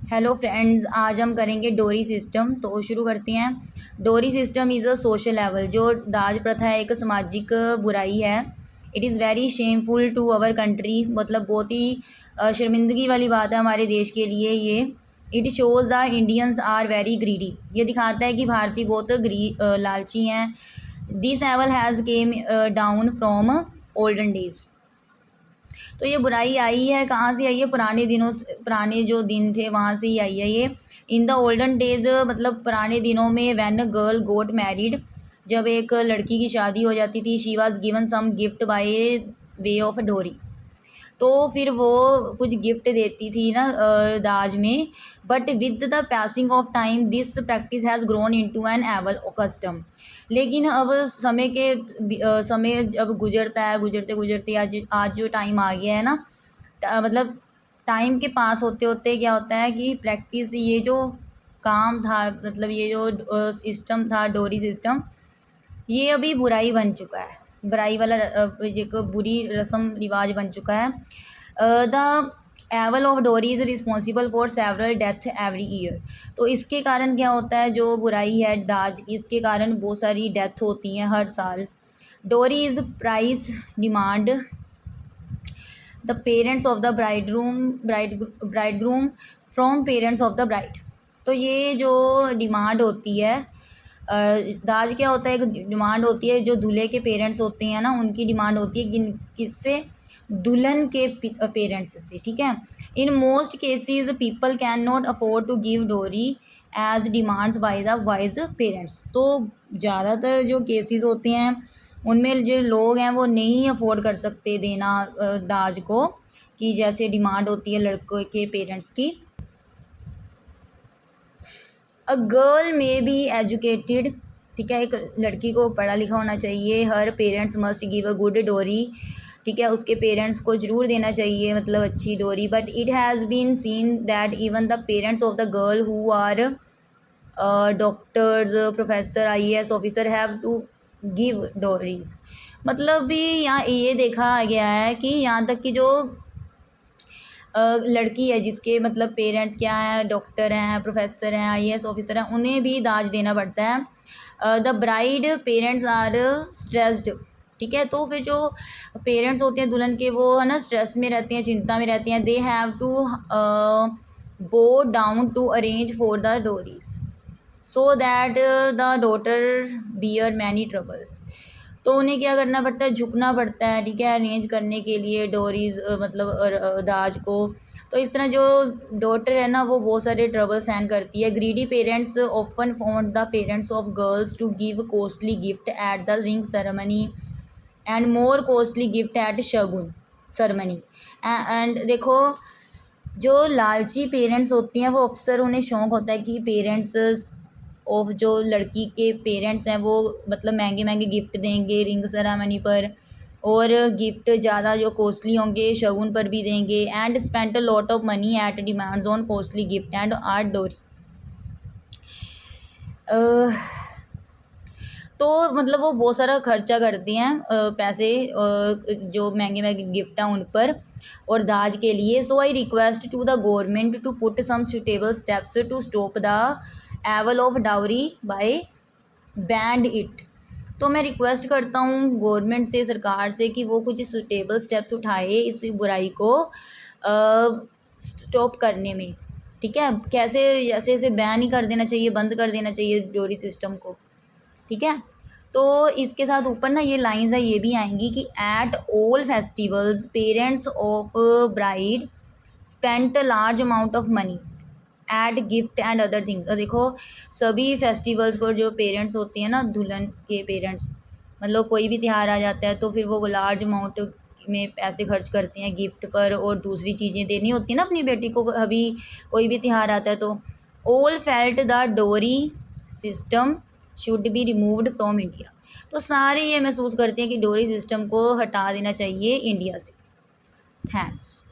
Hello friends, आज हम करेंगे डोरी सिस्टम। तो शुरू करते हैं। Dowry system is a social level. जो दाज प्रथा है एक सामाजिक बुराई है। It is very shameful to our country. मतलब बहुत ही शर्मिंदगी वाली बात है हमारे देश के लिए ये। It shows the Indians are very greedy. ये दिखाता है कि भारतीय बहुत लालची हैं। This evil has came down from olden days. तो ये बुराई आई है, कहाँ से आई है? पुराने दिनों से, पुराने जो दिन थे वहाँ से ही आई है ये। इन द ओल्डन डेज मतलब पुराने दिनों में, when a girl got married, जब एक लड़की की शादी हो जाती थी, she was given some gift by way of dowry. तो फिर वो कुछ गिफ्ट देती थी ना दाज में। But with the passing of time this practice has grown into an evil custom. लेकिन अब समय जब गुजरता है, गुजरते गुजरते आज आज जो टाइम आ गया है ना, मतलब टाइम के पास होते होते क्या होता है कि प्रैक्टिस, ये जो काम था, मतलब ये जो सिस्टम था डोरी सिस्टम, ये अभी बुराई बन चुका है। बुराई वाला एक बुरी रस्म रिवाज बन चुका है। द एवल ऑफ डोरी is responsible for several death every year. तो इसके कारण क्या होता है, जो बुराई है दाज की, इसके कारण बहुत सारी डेथ होती हैं हर साल। डोरी is price demand the parents of the bridegroom from parents of the bride. तो ये जो डिमांड होती है, दाज क्या होता है, एक डिमांड होती है जो दूल्हे के पेरेंट्स होते हैं ना, उनकी डिमांड होती है किससे? दुल्हन के पेरेंट्स से। ठीक है। In most cases people can not afford to give dowry as demands by the wise parents. तो ज़्यादातर जो केसेस होते हैं उनमें जो लोग हैं वो नहीं अफोर्ड कर सकते देना दाज को, कि जैसे डिमांड होती है लड़कों के पेरेंट्स की। A girl may be educated. ठीक है, एक लड़की को पढ़ा लिखा होना चाहिए। हर parents must give a good dowry. ठीक है, उसके पेरेंट्स को ज़रूर देना चाहिए मतलब अच्छी dowry. But it has been seen that even the parents of the girl who are doctors, professor, IAS officer have to give dowries. मतलब भी यहाँ ये देखा गया है कि यहाँ तक कि जो लड़की है जिसके मतलब पेरेंट्स क्या हैं, डॉक्टर हैं, प्रोफेसर हैं, IAS ऑफिसर हैं, उन्हें भी दाज देना पड़ता है। The bride parents are stressed. ठीक है, तो फिर जो पेरेंट्स होते हैं दुल्हन के, वो है ना स्ट्रेस में रहते हैं, चिंता में रहते हैं। They have to go down to arrange for the dowries so that the daughter bear many troubles. तो उन्हें क्या करना पड़ता है? झुकना पड़ता है। ठीक है, अरेंज करने के लिए डोरीज मतलब दाज को। तो इस तरह जो डॉटर है ना, वो बहुत सारे ट्रबल सहन करती है। Greedy parents often want the parents of girls to give costly gift at the ring ceremony and more costly gift at shagun ceremony. And देखो, जो लालची पेरेंट्स होती हैं वो अक्सर उन्हें शौक़ होता है कि पेरेंट्स ऑफ जो लड़की के पेरेंट्स हैं वो मतलब महंगे महंगे गिफ्ट देंगे रिंग सेरेमनी पर, और गिफ्ट ज़्यादा जो कॉस्टली होंगे शगुन पर भी देंगे। And spend a lot of money at demands on costly gift and art डोरी। तो मतलब वो बहुत सारा खर्चा करती हैं पैसे जो महंगे महंगे गिफ्ट हैं उन पर और दाज के लिए। So I request to the government to put some suitable steps to stop the evil of dowry by band it. तो मैं रिक्वेस्ट करता हूँ गवर्नमेंट से, सरकार से, कि वो कुछ सुटेबल स्टेप्स उठाए इस बुराई को स्टॉप करने में। ठीक है, कैसे? जैसे इसे बैन ही कर देना चाहिए, बंद कर देना चाहिए डोरी सिस्टम को। ठीक है, तो इसके साथ ऊपर ना ये लाइंस है, ये भी आएंगी कि at all festivals parents of bride spent large amount of money at gift and other things. और देखो, सभी फेस्टिवल्स पर जो पेरेंट्स होते हैं ना, दुल्हन के पेरेंट्स, मतलब कोई भी त्यौहार आ जाता है तो फिर वो लार्ज अमाउंट में पैसे खर्च करते हैं गिफ्ट पर, और दूसरी चीज़ें देनी होती हैं ना अपनी बेटी को, अभी कोई भी त्यौहार आता है तो। ऑल फेल्ट द डोरी system should be removed from India. तो सारे ये महसूस करते हैं कि डोरी सिस्टम को हटा देना चाहिए इंडिया से। थैंक्स।